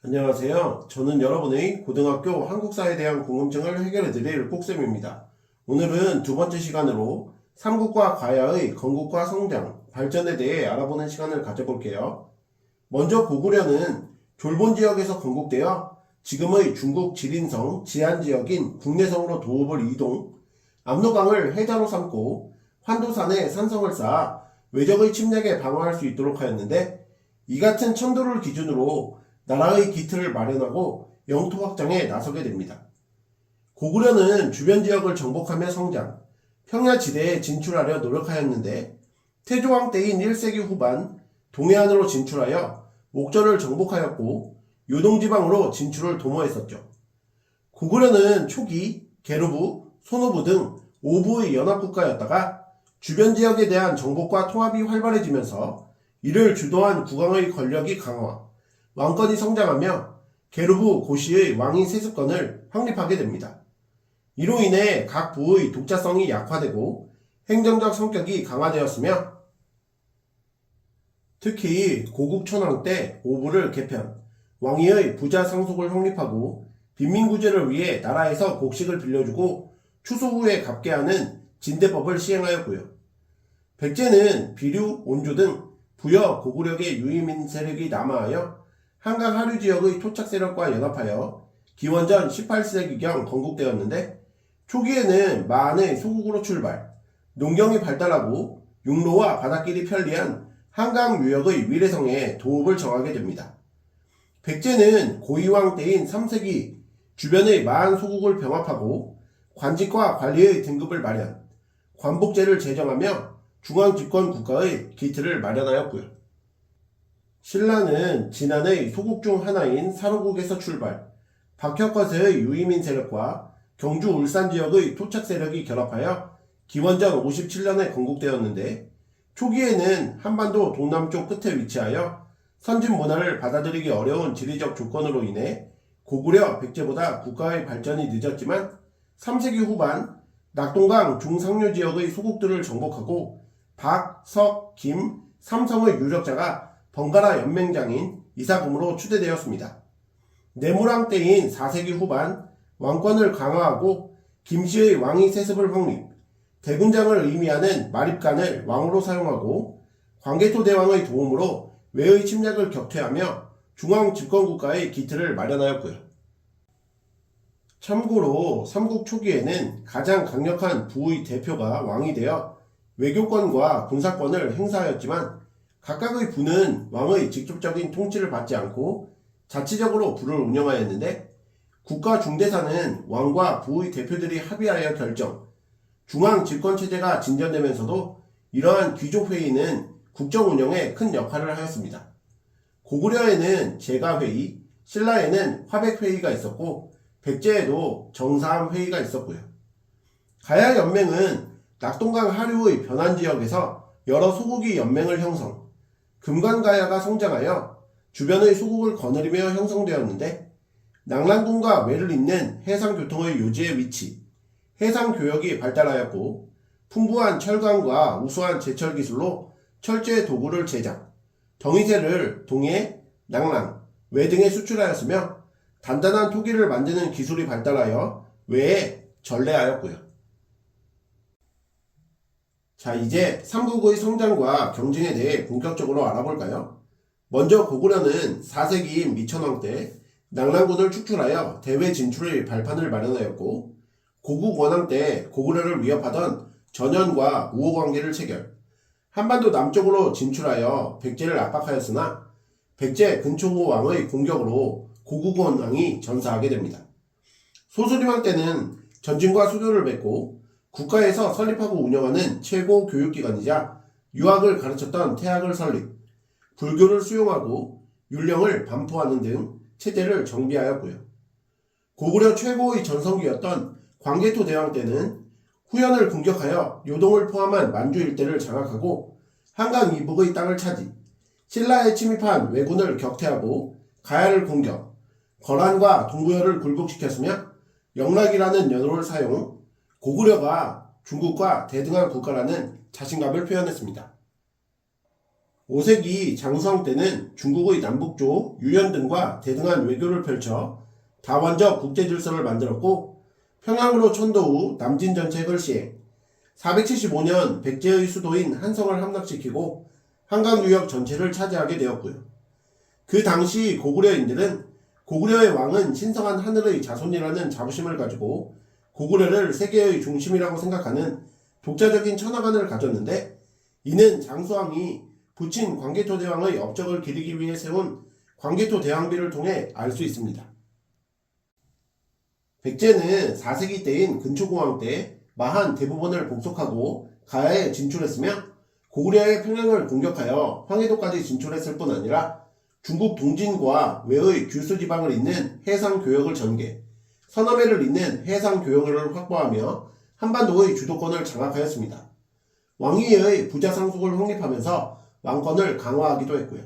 안녕하세요. 저는 여러분의 고등학교 한국사에 대한 궁금증을 해결해드릴 꼭쌤입니다. 오늘은 두 번째 시간으로 삼국과 과야의 건국과 성장, 발전에 대해 알아보는 시간을 가져볼게요. 먼저 고구려는 졸본 지역에서 건국되어 지금의 중국 지린성 지안지역인 국내성으로 도읍을 이동, 압록강을 해자로 삼고 환도산에 산성을 쌓아 외적의 침략에 방어할 수 있도록 하였는데, 이 같은 천도를 기준으로 나라의 기틀을 마련하고 영토 확장에 나서게 됩니다. 고구려는 주변 지역을 정복하며 성장, 평야지대에 진출하려 노력하였는데, 태조왕 때인 1세기 후반 동해안으로 진출하여 목전을 정복하였고 요동지방으로 진출을 도모했었죠. 고구려는 초기 게르부, 손오부 등 5부의 연합국가였다가 주변 지역에 대한 정복과 통합이 활발해지면서 이를 주도한 국왕의 권력이 강화, 왕권이 성장하며 게르부 고시의 왕위 세습권을 확립하게 됩니다. 이로 인해 각 부의 독자성이 약화되고 행정적 성격이 강화되었으며, 특히 고국천왕 때 오부를 개편, 왕위의 부자 상속을 확립하고 빈민구제를 위해 나라에서 곡식을 빌려주고 추수 후에 갚게 하는 진대법을 시행하였고요. 백제는 비류, 온주 등 부여 고구려계 유의민 세력이 남하하여 한강 하류 지역의 토착 세력과 연합하여 기원전 18세기경 건국되었는데, 초기에는 만의 소국으로 출발, 농경이 발달하고 육로와 바닷길이 편리한 한강 유역의 위례성에 도읍을 정하게 됩니다. 백제는 고이왕 때인 3세기 주변의 만 소국을 병합하고 관직과 관리의 등급을 마련, 관복제를 제정하며 중앙집권 국가의 기틀을 마련하였고요. 신라는 진안의 소국 중 하나인 사로국에서 출발, 박혁거세의 유이민 세력과 경주 울산 지역의 토착 세력이 결합하여 기원전 57년에 건국되었는데, 초기에는 한반도 동남쪽 끝에 위치하여 선진 문화를 받아들이기 어려운 지리적 조건으로 인해 고구려, 백제보다 국가의 발전이 늦었지만, 3세기 후반 낙동강 중상류 지역의 소국들을 정복하고 박, 석, 김, 삼성의 유력자가 번갈아 연맹장인 이사금으로 추대되었습니다. 내무랑 때인 4세기 후반 왕권을 강화하고 김씨의 왕위 세습을 확립, 대군장을 의미하는 마립간을 왕으로 사용하고 광개토 대왕의 도움으로 외의 침략을 격퇴하며 중앙 집권국가의 기틀을 마련하였고요. 참고로 삼국 초기에는 가장 강력한 부의 대표가 왕이 되어 외교권과 군사권을 행사하였지만, 각각의 부는 왕의 직접적인 통치를 받지 않고 자치적으로 부를 운영하였는데, 국가 중대사는 왕과 부의 대표들이 합의하여 결정, 중앙 집권체제가 진전되면서도 이러한 귀족회의는 국정 운영에 큰 역할을 하였습니다. 고구려에는 제가회의, 신라에는 화백회의가 있었고 백제에도 정사함회의가 있었고요. 가야연맹은 낙동강 하류의 변환지역에서 여러 소국이 연맹을 형성, 금관가야가 성장하여 주변의 소국을 거느리며 형성되었는데, 낙랑군과 매를 잇는 해상교통의 요지의 위치, 해상교역이 발달하였고 풍부한 철강과 우수한 제철 기술로 철제 도구를 제작, 덩이쇠를 동해, 낙랑, 외 등에 수출하였으며, 단단한 토기를 만드는 기술이 발달하여 외에 전래하였고요. 자, 이제 삼국의 성장과 경쟁에 대해 본격적으로 알아볼까요? 먼저 고구려는 4세기인 미천왕 때 낙랑군을 축출하여 대외 진출의 발판을 마련하였고, 고국 원왕 때 고구려를 위협하던 전현과 우호 관계를 체결, 한반도 남쪽으로 진출하여 백제를 압박하였으나 백제 근초고 왕의 공격으로 고국 원왕이 전사하게 됩니다. 소수림왕 때는 전진과 수교를 맺고 국가에서 설립하고 운영하는 최고 교육기관이자 유학을 가르쳤던 태학을 설립, 불교를 수용하고 율령을 반포하는 등 체제를 정비하였고요. 고구려 최고의 전성기였던 광개토 대왕 때는 후현을 공격하여 요동을 포함한 만주 일대를 장악하고 한강 이북의 땅을 차지, 신라에 침입한 왜군을 격퇴하고 가야를 공격, 거란과 동부여를 굴복시켰으며 영락이라는 연호를 사용, 고구려가 중국과 대등한 국가라는 자신감을 표현했습니다. 5세기 장수왕 때는 중국의 남북조 유연 등과 대등한 외교를 펼쳐 다원적 국제질서를 만들었고 평양으로 천도 후 남진 정책을 시행, 475년 백제의 수도인 한성을 함락시키고 한강유역 전체를 차지하게 되었고요. 그 당시 고구려인들은 고구려의 왕은 신성한 하늘의 자손이라는 자부심을 가지고 고구려를 세계의 중심이라고 생각하는 독자적인 천하관을 가졌는데, 이는 장수왕이 부친 광개토 대왕의 업적을 기리기 위해 세운 광개토 대왕비를 통해 알 수 있습니다. 백제는 4세기 때인 근초공황 때 마한 대부분을 복속하고 가야에 진출했으며 고구려의 평양을 공격하여 황해도까지 진출했을 뿐 아니라 중국 동진과 외의 규수 지방을 잇는 해상 교역을 전개, 서남해를 잇는 해상 교역을 확보하며 한반도의 주도권을 장악하였습니다. 왕위의 부자 상속을 확립하면서 왕권을 강화하기도 했고요.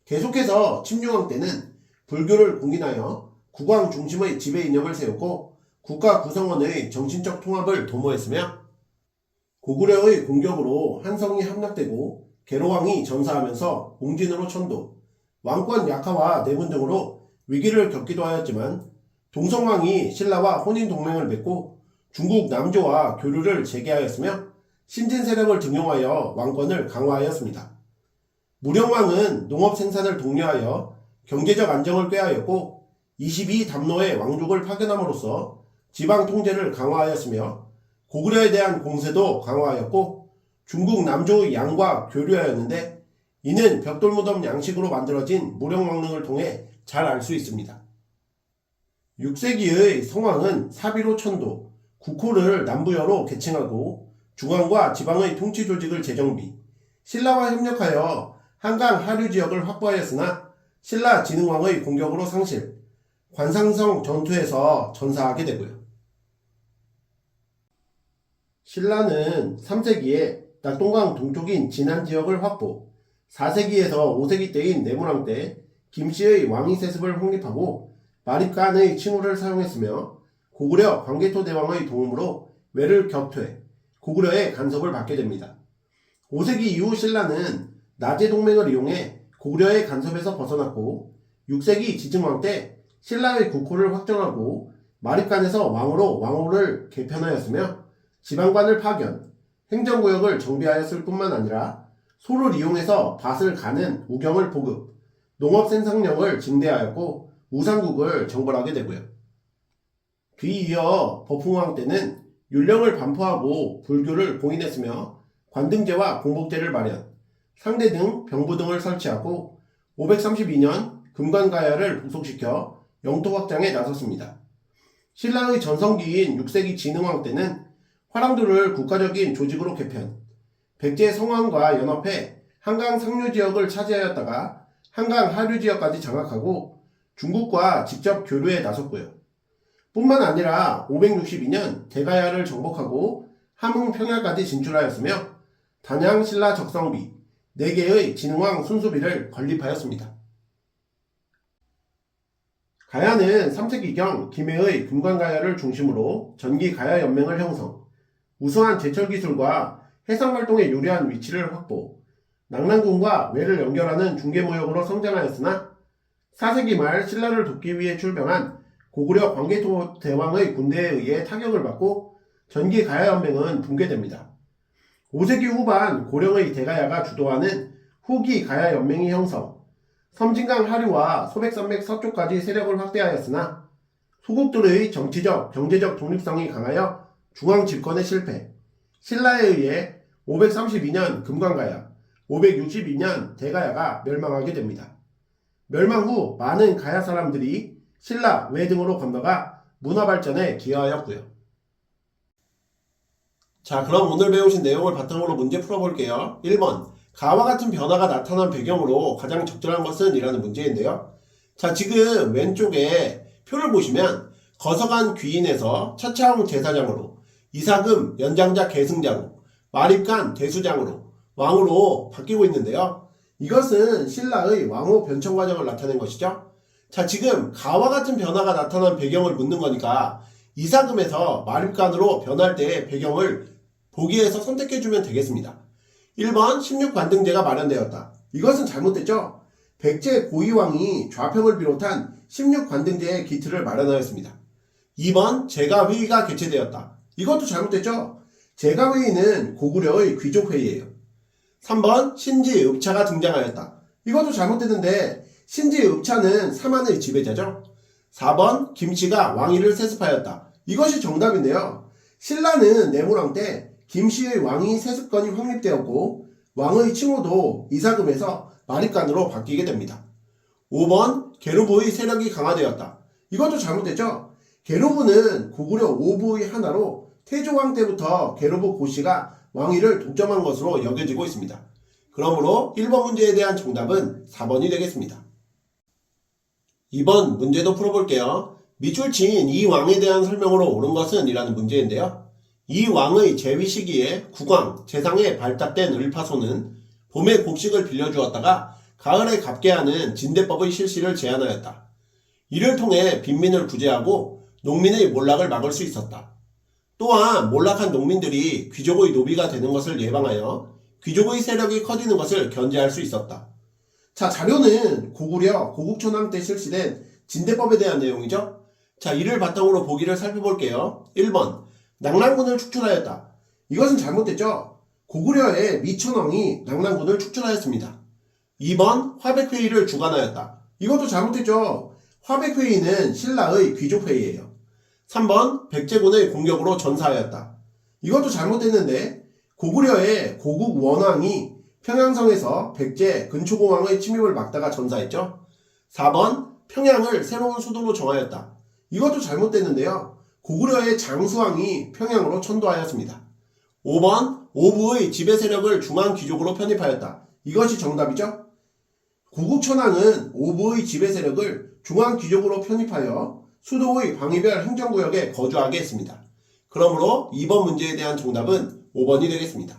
계속해서 침류왕 때는 불교를 공인하여 국왕 중심의 지배 이념을 세우고 국가 구성원의 정신적 통합을 도모했으며, 고구려의 공격으로 한성이 함락되고 계로왕이 전사하면서 옹진으로 천도, 왕권 약화와 내분 등으로 위기를 겪기도 하였지만 동성왕이 신라와 혼인동맹을 맺고 중국 남조와 교류를 재개하였으며 신진 세력을 등용하여 왕권을 강화하였습니다. 무령왕은 농업 생산을 독려하여 경제적 안정을 꾀하였고 22담로의 왕족을 파견함으로써 지방 통제를 강화하였으며 고구려에 대한 공세도 강화하였고 중국 남조의 양과 교류하였는데, 이는 벽돌무덤 양식으로 만들어진 무령왕릉을 통해 잘 알 수 있습니다. 6세기의 성왕은 사비로 천도, 국호를 남부여로 계층하고 중앙과 지방의 통치 조직을 재정비, 신라와 협력하여 한강 하류 지역을 확보하였으나 신라 진흥왕의 공격으로 상실, 관상성 전투에서 전사하게 되고요. 신라는 3세기에 낙동강 동쪽인 진안 지역을 확보, 4세기에서 5세기 때인 내무랑 때 김씨의 왕위 세습을 확립하고 마립간의 칭호를 사용했으며 고구려 광개토 대왕의 도움으로 외를 격퇴, 고구려의 간섭을 받게 됩니다. 5세기 이후 신라는 나제 동맹을 이용해 고구려의 간섭에서 벗어났고 6세기 지증왕 때 신라의 국호를 확정하고 마립간에서 왕으로 왕호를 개편하였으며 지방관을 파견, 행정구역을 정비하였을 뿐만 아니라 소를 이용해서 밭을 가는 우경을 보급, 농업 생산력을 증대하였고 우상국을 정벌하게 되고요. 뒤이어 버풍왕 때는 율령을 반포하고 불교를 공인했으며 관등제와 공복제를 마련, 상대 등 병부 등을 설치하고 532년 금관가야를 복속시켜 영토 확장에 나섰습니다. 신라의 전성기인 6세기 진흥왕 때는 화랑도를 국가적인 조직으로 개편, 백제 성왕과 연합해 한강 상류 지역을 차지하였다가 한강 하류 지역까지 장악하고 중국과 직접 교류에 나섰고요. 뿐만 아니라 562년 대가야를 정복하고 함흥 평야까지 진출하였으며 단양 신라 적성비, 4개의 진흥왕 순수비를 건립하였습니다. 가야는 3세기경 김해의 금관가야를 중심으로 전기가야연맹을 형성, 우수한 제철기술과 해상활동에 유리한 위치를 확보, 낙랑군과 외를 연결하는 중개무역으로 성장하였으나 4세기 말 신라를 돕기 위해 출병한 고구려 광개토 대왕의 군대에 의해 타격을 받고 전기가야연맹은 붕괴됩니다. 5세기 후반 고령의 대가야가 주도하는 후기 가야연맹이 형성, 섬진강 하류와 소백산맥 서쪽까지 세력을 확대하였으나 소국들의 정치적, 경제적 독립성이 강하여 중앙 집권에 실패, 신라에 의해 532년 금관가야, 562년 대가야가 멸망하게 됩니다. 멸망 후 많은 가야 사람들이 신라, 외 등으로 건너가 문화발전에 기여하였고요. 자, 그럼 오늘 배우신 내용을 바탕으로 문제 풀어볼게요. 1번, 가와 같은 변화가 나타난 배경으로 가장 적절한 것은? 이라는 문제인데요. 자, 지금 왼쪽에 표를 보시면 거서간 귀인에서 차차홍 제사장으로, 이사금 연장자 계승자로, 마립간 대수장으로, 왕으로 바뀌고 있는데요. 이것은 신라의 왕호 변천 과정을 나타낸 것이죠. 자, 지금 가와 같은 변화가 나타난 배경을 묻는 거니까 이사금에서 마립간으로 변할 때의 배경을 보기에서 선택해주면 되겠습니다. 1번 16관등제가 마련되었다. 이것은 잘못됐죠? 백제 고이왕이 좌평을 비롯한 16관등제의 기틀을 마련하였습니다. 2번 제가회의가 개최되었다. 이것도 잘못됐죠? 제가회의는 고구려의 귀족회의예요. 3번 신지읍차가 등장하였다. 이것도 잘못됐는데 신지읍차는 사만의 지배자죠. 4번 김씨가 왕위를 세습하였다. 이것이 정답인데요. 신라는 내무왕 때 김씨의 왕위 세습권이 확립되었고 왕의 칭호도 이사금에서 마립간으로 바뀌게 됩니다. 5번 계루부의 세력이 강화되었다. 이것도 잘못됐죠? 계루부는 고구려 5부의 하나로 태조왕 때부터 계루부 고씨가 왕위를 독점한 것으로 여겨지고 있습니다. 그러므로 1번 문제에 대한 정답은 4번이 되겠습니다. 2번 문제도 풀어볼게요. 밑줄 친 이 왕에 대한 설명으로 옳은 것은? 이라는 문제인데요. 이 왕의 재위 시기에 국왕, 재상에 발탁된 을파소는 봄에 곡식을 빌려주었다가 가을에 갚게 하는 진대법의 실시를 제안하였다. 이를 통해 빈민을 구제하고 농민의 몰락을 막을 수 있었다. 또한 몰락한 농민들이 귀족의 노비가 되는 것을 예방하여 귀족의 세력이 커지는 것을 견제할 수 있었다. 자, 자료는 고구려 고국천왕 때 실시된 진대법에 대한 내용이죠. 자, 이를 바탕으로 보기를 살펴볼게요. 1번 낙랑군을 축출하였다. 이것은 잘못됐죠. 고구려의 미천왕이 낙랑군을 축출하였습니다. 2번 화백회의를 주관하였다. 이것도 잘못됐죠. 화백회의는 신라의 귀족회의예요. 3번 백제군의 공격으로 전사하였다. 이것도 잘못됐는데 고구려의 고국 원왕이 평양성에서 백제 근초고왕의 침입을 막다가 전사했죠. 4번 평양을 새로운 수도로 정하였다. 이것도 잘못됐는데요. 고구려의 장수왕이 평양으로 천도하였습니다. 5번 오부의 지배 세력을 중앙 귀족으로 편입하였다. 이것이 정답이죠. 고국천왕은 오부의 지배 세력을 중앙 귀족으로 편입하여 수도의 방위별 행정구역에 거주하게 했습니다. 그러므로 2번 문제에 대한 정답은 5번이 되겠습니다.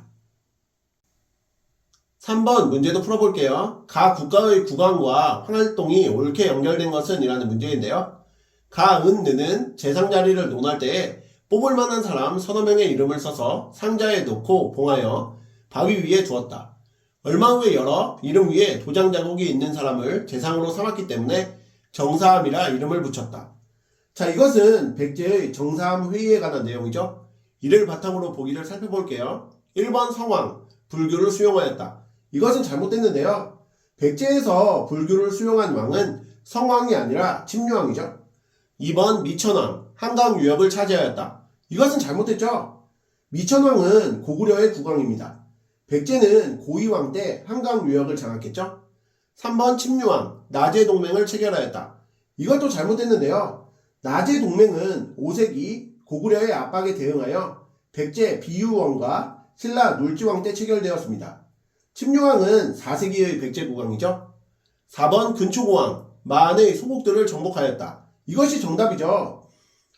3번 문제도 풀어볼게요. 가 국가의 국왕과 황활동이 옳게 연결된 것은? 이라는 문제인데요. 가, 은, 느는 재상 자리를 논할 때에 뽑을 만한 사람 서너 명의 이름을 써서 상자에 넣고 봉하여 바위 위에 두었다. 얼마 후에 열어 이름 위에 도장 자국이 있는 사람을 재상으로 삼았기 때문에 정사함이라 이름을 붙였다. 자, 이것은 백제의 정사함 회의에 관한 내용이죠. 이를 바탕으로 보기를 살펴볼게요. 1번 성왕, 불교를 수용하였다. 이것은 잘못됐는데요. 백제에서 불교를 수용한 왕은 성왕이 아니라 침류왕이죠. 2번 미천왕, 한강 유역을 차지하였다. 이것은 잘못됐죠. 미천왕은 고구려의 국왕입니다. 백제는 고이왕 때 한강 유역을 장악했죠. 3번 침류왕, 나제 동맹을 체결하였다. 이것도 잘못됐는데요. 나제 동맹은 5세기 고구려의 압박에 대응하여 백제 비유왕과 신라 놀지왕 때 체결되었습니다. 침류왕은 4세기의 백제 국왕이죠. 4번 근초고왕, 마한의 소국들을 정복하였다. 이것이 정답이죠.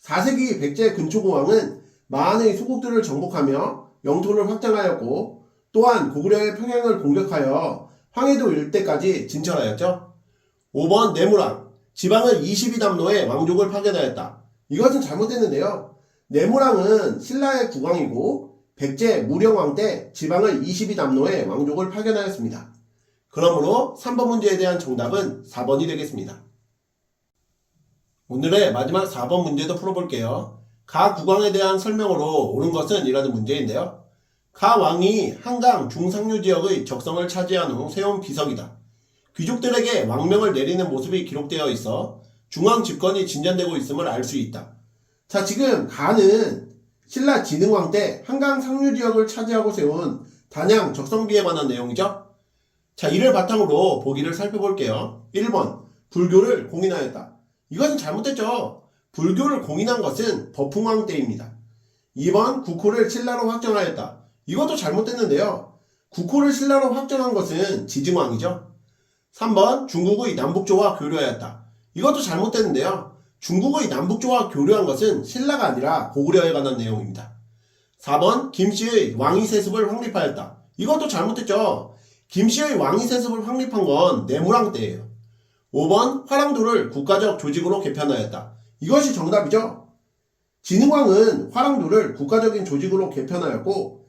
4세기 백제 근초고왕은 마한의 소국들을 정복하며 영토를 확장하였고 또한 고구려의 평양을 공격하여 황해도 일대까지 진출하였죠. 5번 내무랑, 지방을 22담로의 왕족을 파견하였다. 이것은 잘못됐는데요. 내무랑은 신라의 국왕이고 백제 무령왕 때 지방을 22담로의 왕족을 파견하였습니다. 그러므로 3번 문제에 대한 정답은 4번이 되겠습니다. 오늘의 마지막 4번 문제도 풀어볼게요. 가 국왕에 대한 설명으로 옳은 것은? 이라는 문제인데요. 가 왕이 한강 중상류 지역의 적성을 차지한 후 세운 비석이다. 귀족들에게 왕명을 내리는 모습이 기록되어 있어 중앙 집권이 진전되고 있음을 알 수 있다. 자, 지금 가는 신라 진흥왕 때 한강 상류 지역을 차지하고 세운 단양 적성비에 관한 내용이죠. 자, 이를 바탕으로 보기를 살펴볼게요. 1번 불교를 공인하였다. 이것은 잘못됐죠. 불교를 공인한 것은 버풍왕 때입니다. 2번 국호를 신라로 확정하였다. 이것도 잘못됐는데요. 국호를 신라로 확정한 것은 지증왕이죠. 3번 중국의 남북조와 교류하였다. 이것도 잘못됐는데요. 중국의 남북조와 교류한 것은 신라가 아니라 고구려에 관한 내용입니다. 4번 김씨의 왕위 세습을 확립하였다. 이것도 잘못됐죠. 김씨의 왕위 세습을 확립한 건 내무랑 때예요. 5번 화랑도를 국가적 조직으로 개편하였다. 이것이 정답이죠. 진흥왕은 화랑도를 국가적인 조직으로 개편하였고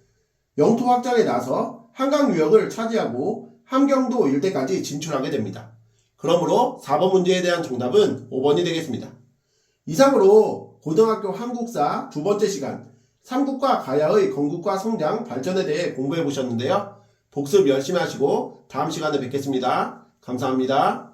영토 확장에 나서 한강 유역을 차지하고 함경도 일대까지 진출하게 됩니다. 그러므로 4번 문제에 대한 정답은 5번이 되겠습니다. 이상으로 고등학교 한국사 두 번째 시간 삼국과 가야의 건국과 성장, 발전에 대해 공부해 보셨는데요. 복습 열심히 하시고 다음 시간에 뵙겠습니다. 감사합니다.